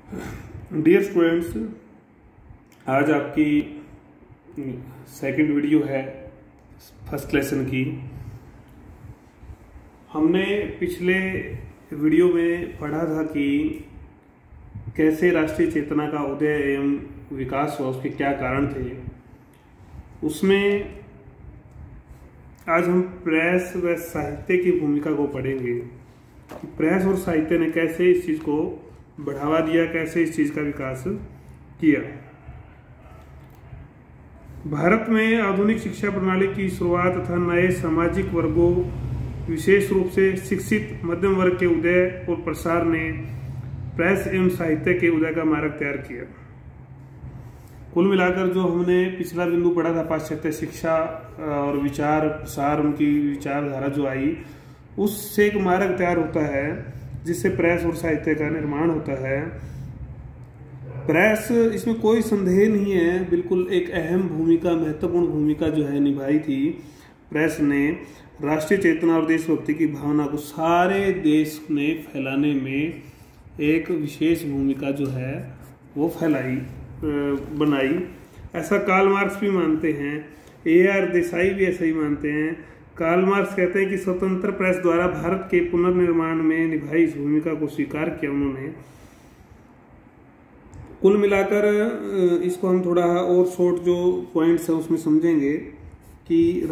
Dear students, आज आपकी second video है फर्स्ट लेसन की। हमने पिछले वीडियो में पढ़ा था कि कैसे राष्ट्रीय चेतना का उदय एवं विकास हुआ, उसके क्या कारण थे। उसमें आज हम प्रेस व साहित्य की भूमिका को पढ़ेंगे। प्रेस और साहित्य ने कैसे इस चीज को बढ़ावा दिया, कैसे इस चीज का विकास किया। भारत में आधुनिक शिक्षा प्रणाली की शुरुआत तथा नए सामाजिक वर्गों, विशेष रूप से शिक्षित मध्यम वर्ग के उदय और प्रसार ने प्रेस एवं साहित्य के उदय का मार्ग तैयार किया। कुल मिलाकर जो हमने पिछला बिंदु पढ़ा था, पाश्चात्य शिक्षा और विचार प्रसार, उनकी विचारधारा जो आई, उससे एक मार्ग तैयार होता है जिससे प्रेस और साहित्य का निर्माण होता है। प्रेस, इसमें कोई संदेह नहीं है, बिल्कुल एक अहम भूमिका, महत्वपूर्ण भूमिका जो है निभाई थी। प्रेस ने राष्ट्रीय चेतना और देशभक्ति की भावना को सारे देश में फैलाने में एक विशेष भूमिका जो है वो बनाई। ऐसा कार्ल मार्क्स भी मानते हैं, A.R. देसाई भी ऐसा ही मानते हैं। कार्ल मार्क्स कहते हैं कि स्वतंत्र प्रेस द्वारा भारत के पुनर्निर्माण में निभाई इस भूमिका को स्वीकार किया उन्होंने। कुल मिलाकर इसको हम थोड़ा और शॉर्ट जो पॉइंट्स है उसमें समझेंगे कि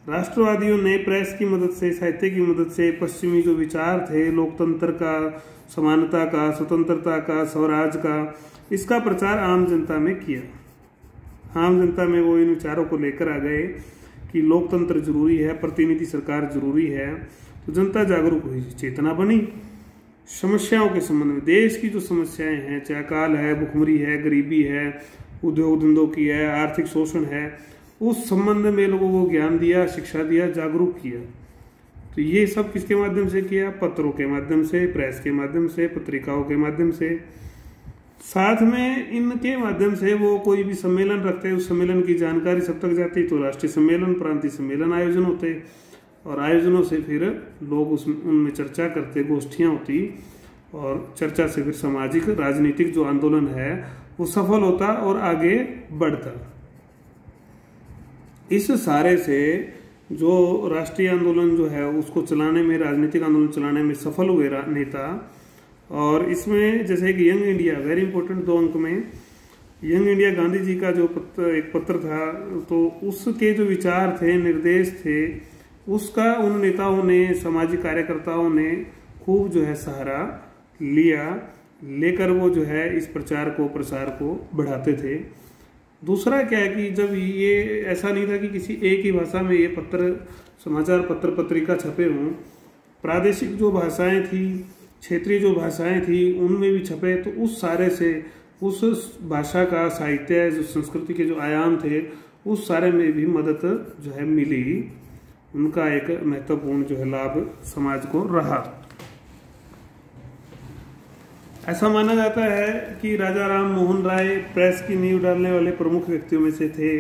राष्ट्रवादियों ने प्रेस की मदद से, साहित्य की मदद से पश्चिमी जो विचार थे, लोकतंत्र का, समानता का, स्वतंत्रता का, स्वराज का, इसका प्रचार आम जनता में किया। आम जनता में वो इन विचारों को लेकर आ गए कि लोकतंत्र जरूरी है, प्रतिनिधि सरकार जरूरी है। तो जनता जागरूक हुई, चेतना बनी। समस्याओं के संबंध में, देश की जो समस्याएं हैं, चाहे अकाल है, भुखमरी है, गरीबी है, उद्योग धंधों की है, आर्थिक शोषण है, उस संबंध में लोगों को ज्ञान दिया, शिक्षा दिया, जागरूक किया। तो ये सब किसके माध्यम से किया? पत्रों के माध्यम से, प्रेस के माध्यम से, पत्रिकाओं के माध्यम से। साथ में इनके माध्यम से वो कोई भी सम्मेलन रखते, उस सम्मेलन की जानकारी सब तक जाती, तो राष्ट्रीय सम्मेलन, प्रांतीय सम्मेलन आयोजन होते, और आयोजनों से फिर लोग उनमें चर्चा करते, गोष्ठियां होती, और चर्चा से फिर सामाजिक राजनीतिक जो आंदोलन है वो सफल होता और आगे बढ़ता। इस सारे से जो राष्ट्रीय आंदोलन जो है उसको चलाने में, राजनीतिक आंदोलन चलाने में सफल हुए नेता। और इसमें जैसे कि यंग इंडिया, वेरी इंपॉर्टेंट 2 अंक में, यंग इंडिया गांधी जी का जो एक पत्र था, तो उसके जो विचार थे, निर्देश थे, उसका उन नेताओं ने, सामाजिक कार्यकर्ताओं ने खूब जो है सहारा लिया, लेकर वो जो है इस प्रचार को, प्रसार को बढ़ाते थे। दूसरा क्या है कि जब ये ऐसा नहीं था कि किसी एक ही भाषा में ये पत्र, समाचार पत्र, पत्रिका छपे हों, प्रादेशिक जो भाषाएं थी, क्षेत्रीय जो भाषाएं थी, उनमें भी छपे, तो उस सारे से उस भाषा का, साहित्य, जो संस्कृति के जो आयाम थे, उस सारे में भी मदद जो है मिली। उनका एक महत्वपूर्ण जो है लाभ समाज को रहा। ऐसा माना जाता है कि राजा राम मोहन राय प्रेस की नींव डालने वाले प्रमुख व्यक्तियों में से थे,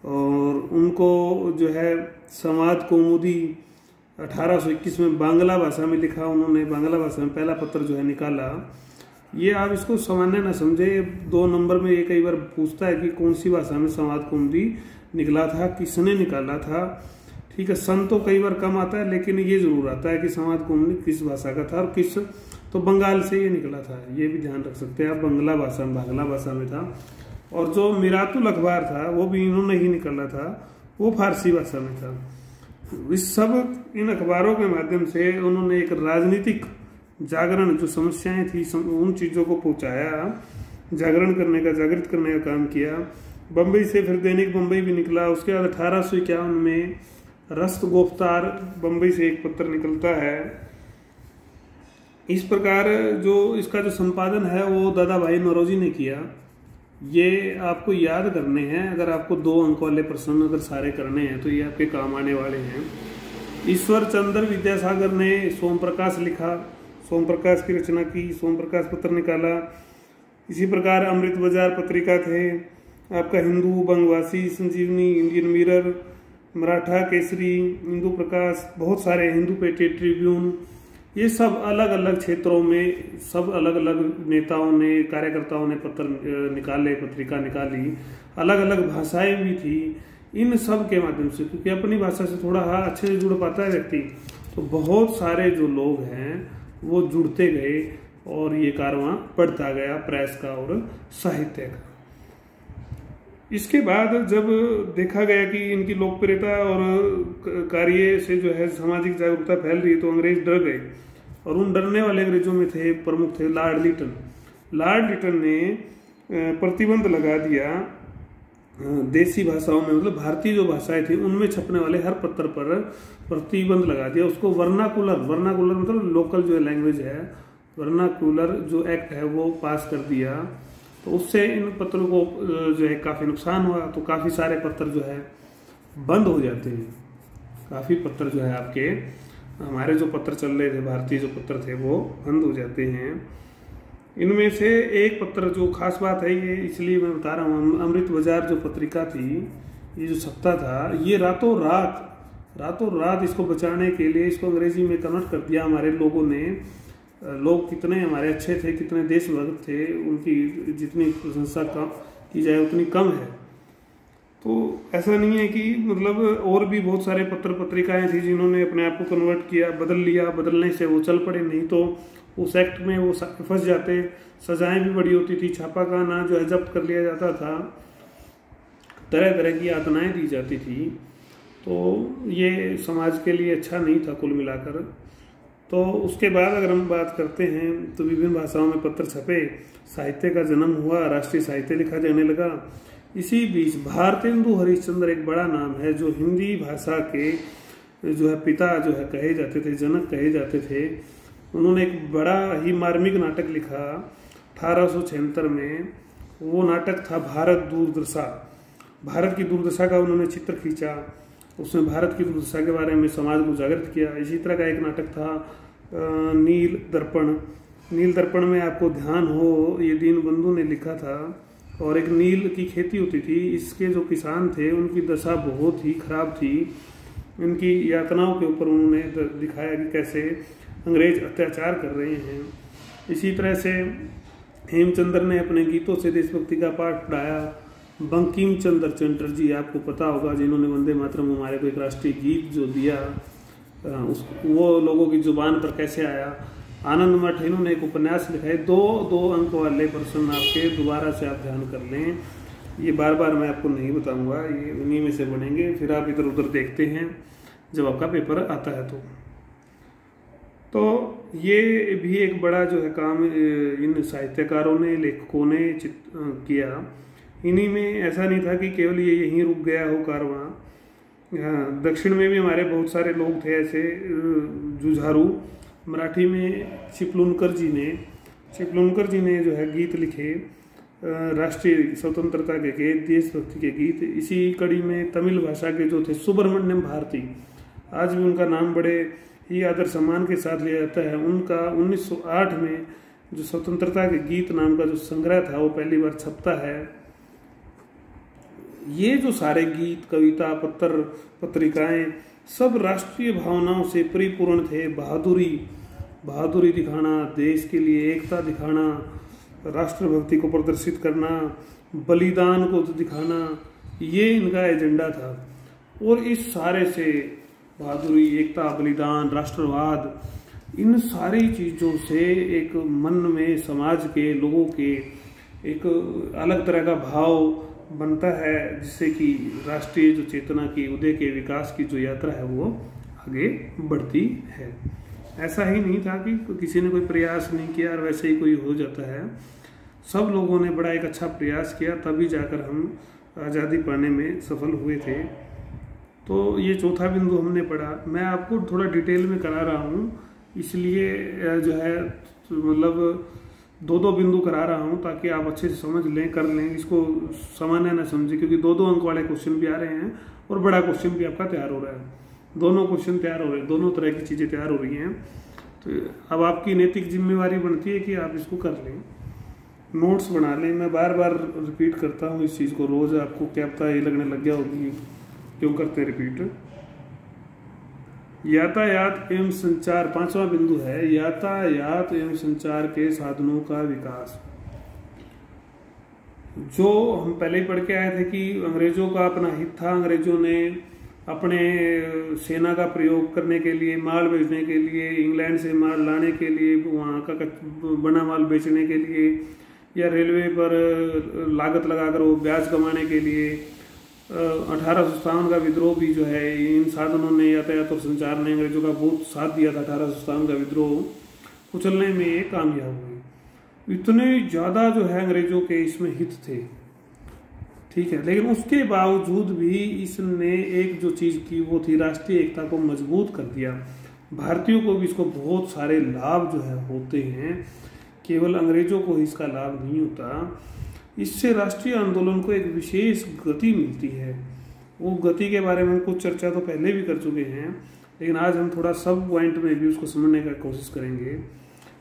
और उनको जो है संवाद कौमुदी 1821 में बांग्ला भाषा में लिखा उन्होंने। बांग्ला भाषा में पहला पत्र जो है निकाला। ये आप इसको सामान्य ना समझे, 2 नंबर में ये कई बार पूछता है कि कौन सी भाषा में संवाद कौमुदी निकला था, किसने निकाला था। ठीक है, सन तो कई बार कम आता है, लेकिन ये जरूर आता है कि संवाद कौमुदी किस भाषा का था, और किस, तो बंगाल से ये निकला था। ये भी ध्यान रख सकते हैं आप, बांग्ला भाषा में था। और जो मिरातुल अखबार था वो भी इन्होंने ही निकाला था, वो फारसी भाषा में था। इस सब इन अखबारों के माध्यम से उन्होंने एक राजनीतिक जागरण, जो समस्याएं थी, उन चीजों को पहुंचाया, जागरण करने का, जागृत करने का काम किया। बम्बई से फिर दैनिक बम्बई भी निकला। उसके बाद 1851 में रस्त गोफ्तार, बम्बई से एक पत्र निकलता है। इस प्रकार जो इसका जो संपादन है वो दादा भाई नौरोजी ने किया। ये आपको याद करने हैं, अगर आपको 2 अंक वाले प्रश्न अगर सारे करने हैं तो ये आपके काम आने वाले हैं। ईश्वर चंद्र विद्यासागर ने सोम प्रकाश लिखा, सोम प्रकाश की रचना की, सोम प्रकाश पत्र निकाला। इसी प्रकार अमृत बाजार पत्रिका थे, आपका हिंदू, बंगवासी, संजीवनी, इंडियन मिरर, मराठा केसरी, हिंदू प्रकाश, बहुत सारे, हिंदू पेट्रियट ट्रिब्यून, ये सब अलग अलग क्षेत्रों में सब अलग अलग नेताओं ने, कार्यकर्ताओं ने पत्र निकाले, पत्रिका निकाली, अलग अलग भाषाएं भी थी। इन सब के माध्यम से, क्योंकि अपनी भाषा से थोड़ा अच्छे से जुड़ पाता है व्यक्ति, तो बहुत सारे जो लोग हैं वो जुड़ते गए और ये कारवां बढ़ता गया प्रेस का और साहित्य का। इसके बाद जब देखा गया कि इनकी लोकप्रियता और कार्य से जो है सामाजिक जागरूकता फैल रही है, तो अंग्रेज डर गए। और उन डरने वाले अंग्रेजों में प्रमुख थे लॉर्ड लिटन। लॉर्ड लिटन ने प्रतिबंध लगा दिया देसी भाषाओं में, मतलब भारतीय जो भाषाएं थी उनमें छपने वाले हर पत्र पर प्रतिबंध लगा दिया। उसको वर्नाकुलर मतलब लोकल जो लैंग्वेज है, वर्नाकुलर जो एक्ट है वो पास कर दिया। तो उससे इन पत्रों को जो है काफ़ी नुकसान हुआ। तो काफ़ी सारे पत्र जो है बंद हो जाते हैं। काफ़ी पत्र जो है आपके, हमारे जो पत्र चल रहे थे, भारतीय जो पत्र थे, वो बंद हो जाते हैं। इनमें से एक पत्र जो खास बात है, ये इसलिए मैं बता रहा हूँ, अमृत बाजार जो पत्रिका थी, ये जो सप्ताह था, ये रातों रात इसको बचाने के लिए इसको अंग्रेजी में कन्वर्ट कर दिया हमारे लोगों ने। लोग कितने हमारे अच्छे थे, कितने देशभक्त थे, उनकी जितनी प्रशंसा की जाए उतनी कम है। तो ऐसा नहीं है कि मतलब और भी बहुत सारे पत्र पत्रिकाएं थी जिन्होंने अपने आप को कन्वर्ट किया, बदल लिया, बदलने से वो चल पड़े, नहीं तो उस एक्ट में वो फंस जाते। सजाएं भी बड़ी होती थी, छापाखाना जो है जब्त कर लिया जाता था, तरह तरह की यातनाएं दी जाती थी। तो ये समाज के लिए अच्छा नहीं था कुल मिलाकर। तो उसके बाद अगर हम बात करते हैं तो विभिन्न भाषाओं में पत्र छपे, साहित्य का जन्म हुआ, राष्ट्रीय साहित्य लिखा जाने लगा। इसी बीच भारतेंदु हरिश्चंद्र एक बड़ा नाम है, जो हिंदी भाषा के जो है पिता जो है कहे जाते थे, जनक कहे जाते थे। उन्होंने एक बड़ा ही मार्मिक नाटक लिखा 1876 में। वो नाटक था भारत दुर्दशा। भारत की दुर्दशा का उन्होंने चित्र खींचा, उसमें भारत की दुर्दशा के बारे में समाज को जागृत किया। इसी तरह का एक नाटक था नील दर्पण। नील दर्पण में आपको ध्यान हो, ये दीनबंधु ने लिखा था। और एक नील की खेती होती थी, इसके जो किसान थे उनकी दशा बहुत ही खराब थी। इनकी यातनाओं के ऊपर उन्होंने दिखाया कि कैसे अंग्रेज अत्याचार कर रहे हैं। इसी तरह से हेमचंद्र ने अपने गीतों से देशभक्ति का पाठ पढ़ाया। बंकिम चंद्र चटर्जी, आपको पता होगा, जिन्होंने वंदे मातरम हमारे को एक राष्ट्रीय गीत जो दिया, वो लोगों की जुबान पर कैसे आया। आनंद मठ, इन्होंने एक उपन्यास लिखा है। दो अंक वाले प्रश्न आपके दोबारा से आप ध्यान कर लें, ये बार बार मैं आपको नहीं बताऊंगा, ये उन्हीं में से बनेंगे। फिर आप इधर उधर देखते हैं जब आपका पेपर आता है। तो ये भी एक बड़ा जो है काम इन साहित्यकारों ने, लेखकों ने किया। इन्हीं में ऐसा नहीं था कि केवल ये यहीं रुक गया हो कारवां। दक्षिण में भी हमारे बहुत सारे लोग थे ऐसे जुझारू। मराठी में चिपलूणकर जी ने जो है गीत लिखे, राष्ट्रीय स्वतंत्रता के गीत, देशभक्ति के गीत। इसी कड़ी में तमिल भाषा के जो थे सुब्रमण्यम भारती, आज भी उनका नाम बड़े ही आदर सम्मान के साथ लिया जाता है। उनका 1908 में जो स्वतंत्रता के गीत नाम का जो संग्रह था वो पहली बार छपता है। ये जो सारे गीत, कविता, पत्र, पत्रिकाएं सब राष्ट्रीय भावनाओं से परिपूर्ण थे। बहादुरी दिखाना, देश के लिए एकता दिखाना, राष्ट्रभक्ति को प्रदर्शित करना, बलिदान को दिखाना, ये इनका एजेंडा था। और इस सारे से बहादुरी, एकता, बलिदान, राष्ट्रवाद, इन सारी चीज़ों से एक मन में समाज के लोगों के एक अलग तरह का भाव बनता है, जिससे कि राष्ट्रीय जो चेतना की, उदय के विकास की जो यात्रा है वो आगे बढ़ती है। ऐसा ही नहीं था कि किसी ने कोई प्रयास नहीं किया और वैसे ही कोई हो जाता है। सब लोगों ने बड़ा एक अच्छा प्रयास किया, तभी जाकर हम आज़ादी पाने में सफल हुए थे। तो ये चौथा बिंदु हमने पढ़ा। मैं आपको थोड़ा डिटेल में करा रहा हूँ, इसलिए जो है मतलब दो बिंदु करा रहा हूँ ताकि आप अच्छे से समझ लें, कर लें, इसको सामान्य ना समझें, क्योंकि दो अंक वाले क्वेश्चन भी आ रहे हैं और बड़ा क्वेश्चन भी आपका तैयार हो रहा है। दोनों क्वेश्चन तैयार हो रहे हैं, दोनों तरह की चीज़ें तैयार हो रही हैं। तो अब आपकी नैतिक जिम्मेवारी बनती है कि आप इसको कर लें, नोट्स बना लें। मैं बार बार रिपीट करता हूँ इस चीज़ को, रोज़ आपको क्या पता ये लगने लग गया होगी क्यों करते हैं रिपीट। यातायात एवं संचार, 5वां बिंदु है यातायात एवं संचार के साधनों का विकास। जो हम पहले ही पढ़ के आए थे कि अंग्रेजों का अपना हित था, अंग्रेजों ने अपने सेना का प्रयोग करने के लिए, माल बेचने के लिए, इंग्लैंड से माल लाने के लिए, वहाँ का बना माल बेचने के लिए, या रेलवे पर लागत लगाकर वो ब्याज कमाने के लिए 1857 का विद्रोह भी जो है, इन साधनों ने, यातायात और संचार ने अंग्रेजों का बहुत साथ दिया था। 1857 का विद्रोह कुचलने में ये कामयाब हुए। इतने ज़्यादा जो है अंग्रेजों के इसमें हित थे, ठीक है, लेकिन उसके बावजूद भी इसने एक जो चीज़ की वो थी राष्ट्रीय एकता को मजबूत कर दिया। भारतीयों को भी इसको बहुत सारे लाभ जो है होते हैं, केवल अंग्रेजों को इसका लाभ नहीं होता। इससे राष्ट्रीय आंदोलन को एक विशेष गति मिलती है। वो गति के बारे में कुछ चर्चा तो पहले भी कर चुके हैं, लेकिन आज हम थोड़ा सब पॉइंट में भी उसको समझने का कोशिश करेंगे।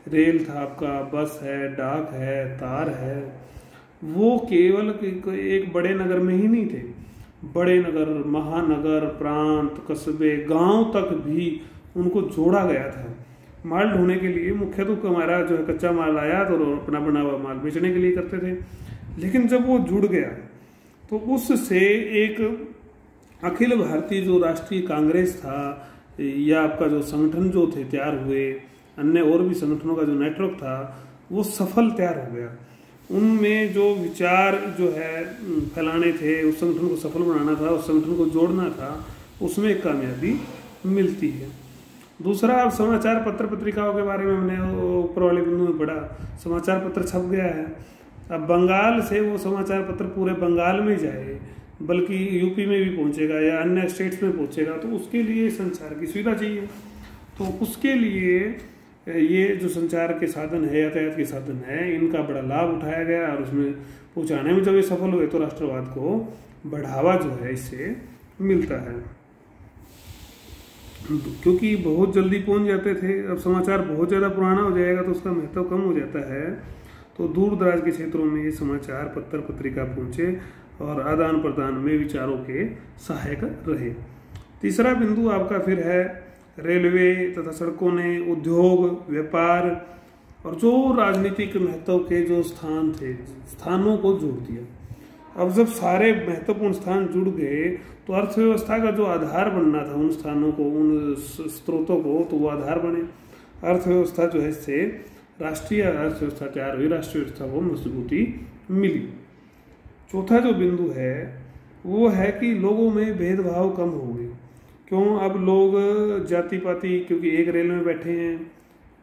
रेल था आपका, बस है, डाक है, तार है, वो केवल एक बड़े नगर में ही नहीं थे, बड़े नगर, महानगर, प्रांत, कस्बे, गांव तक भी उनको जोड़ा गया था। माल ढोने के लिए मुख्य तो हमारा जो है कच्चा माल आया तो अपना बना हुआ माल बेचने के लिए करते थे, लेकिन जब वो जुड़ गया तो उससे एक अखिल भारतीय जो राष्ट्रीय कांग्रेस था या आपका जो संगठन जो थे तैयार हुए, अन्य और भी संगठनों का जो नेटवर्क था वो सफल तैयार हो गया। उनमें जो विचार जो है फैलाने थे, उस संगठन को सफल बनाना था, उस संगठन को जोड़ना था, उसमें एक कामयाबी मिलती है। दूसरा, अब समाचार पत्र पत्रिकाओं के बारे में हमने ऊपर वाले बिंदु में पढ़ा, समाचार पत्र छप गया है। अब बंगाल से वो समाचार पत्र पूरे बंगाल में जाए, बल्कि यूपी में भी पहुंचेगा या अन्य स्टेट्स में पहुंचेगा, तो उसके लिए संचार की सुविधा चाहिए। तो उसके लिए ये जो संचार के साधन है, यातायात के साधन है, इनका बड़ा लाभ उठाया गया और उसमें पहुंचाने में जब ये सफल हुए तो राष्ट्रवाद को बढ़ावा जो है इससे मिलता है, क्योंकि बहुत जल्दी पहुंच जाते थे। अब समाचार बहुत ज़्यादा पुराना हो जाएगा तो उसका महत्व कम हो जाता है। तो दूर दराज के क्षेत्रों में ये समाचार पत्र पत्रिका पहुंचे और आदान प्रदान में विचारों के सहायक रहे। तीसरा बिंदु आपका फिर है रेलवे तथा सड़कों ने उद्योग, व्यापार और जो राजनीतिक महत्व के जो स्थान थे, स्थानों को जोड़ दिया। अब जब सारे महत्वपूर्ण स्थान जुड़ गए तो अर्थव्यवस्था का जो आधार बनना था उन स्थानों को, उन स्रोतों को, तो वो आधार बने। अर्थव्यवस्था जो है इससे राष्ट्रीय अर्थव्यवस्था तैयार हुई, राष्ट्रीय व्यवस्था को मजबूती मिली। चौथा जो बिंदु है वो है कि लोगों में भेदभाव कम हो गए। क्यों? अब लोग जाति पाति, क्योंकि एक रेल में बैठे हैं,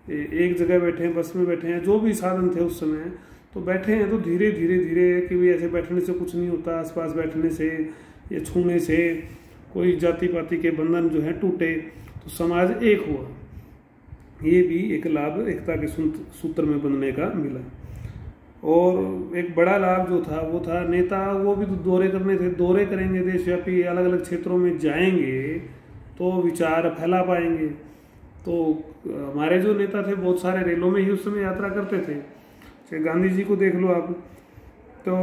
एक जगह बैठे हैं, बस में बैठे हैं, जो भी साधन थे उस समय तो बैठे हैं, तो धीरे धीरे धीरे कि भी ऐसे बैठने से कुछ नहीं होता, आसपास बैठने से या छूने से कोई जाति पाति के बंधन जो है टूटे, तो समाज एक हुआ। ये भी एक लाभ एकता के सूत्र में बंधने का मिला। और एक बड़ा लाभ जो था वो था नेता, वो भी तो दौरे करने थे, दौरे करेंगे देशव्यापी, अलग अलग क्षेत्रों में जाएंगे तो विचार फैला पाएंगे। तो हमारे जो नेता थे बहुत सारे रेलों में ही उस समय यात्रा करते थे, चाहे गांधी जी को देख लो आप। तो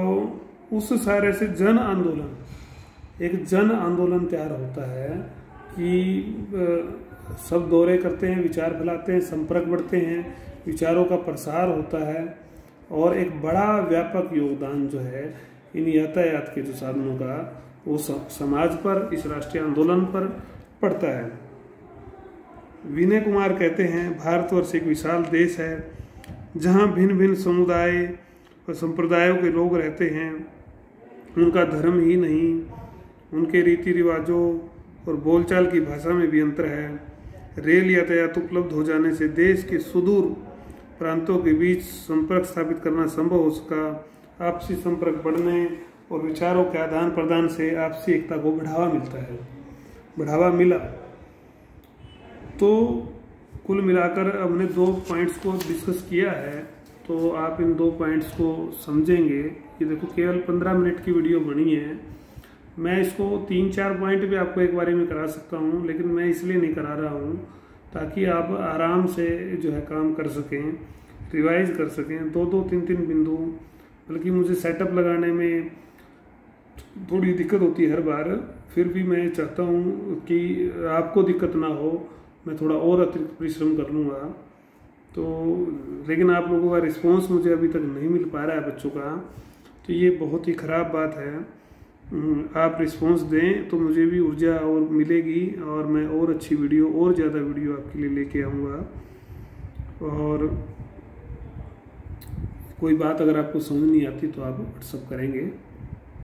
उस सारे से जन आंदोलन, एक जन आंदोलन तैयार होता है कि सब दौरे करते हैं, विचार फैलाते हैं, संपर्क बढ़ते हैं, विचारों का प्रसार होता है और एक बड़ा व्यापक योगदान जो है इन यातायात के जो साधनों का वो समाज पर, इस राष्ट्रीय आंदोलन पर पड़ता है। विनय कुमार कहते हैं, भारतवर्ष एक विशाल देश है जहाँ भिन्न भिन्न समुदाय और संप्रदायों के लोग रहते हैं। उनका धर्म ही नहीं, उनके रीति रिवाजों और बोलचाल की भाषा में भी अंतर है। रेल यातायात उपलब्ध हो जाने से देश के सुदूर प्रांतों के बीच संपर्क स्थापित करना संभव हो सका। आपसी संपर्क बढ़ने और विचारों के आदान प्रदान से आपसी एकता को बढ़ावा मिलता है, बढ़ावा मिला। तो कुल मिलाकर हमने 2 पॉइंट्स को डिस्कस किया है, तो आप इन 2 पॉइंट्स को समझेंगे। ये देखो केवल 15 मिनट की वीडियो बनी है, मैं इसको 3-4 पॉइंट भी आपको एक बारी में करा सकता हूँ, लेकिन मैं इसलिए नहीं करा रहा हूँ ताकि आप आराम से जो है काम कर सकें, रिवाइज कर सकें। 2-2, 3-3 बिंदु, बल्कि मुझे सेटअप लगाने में थोड़ी दिक्कत होती है हर बार, फिर भी मैं चाहता हूँ कि आपको दिक्कत ना हो, मैं थोड़ा और अतिरिक्त परिश्रम कर लूँगा। तो लेकिन आप लोगों का रिस्पांस मुझे अभी तक नहीं मिल पा रहा है बच्चों का, तो ये बहुत ही ख़राब बात है। आप रिस्पांस दें तो मुझे भी ऊर्जा और मिलेगी, और मैं और अच्छी वीडियो और ज़्यादा वीडियो आपके लिए लेके आऊँगा। और कोई बात अगर आपको समझ नहीं आती तो आप व्हाट्सअप करेंगे।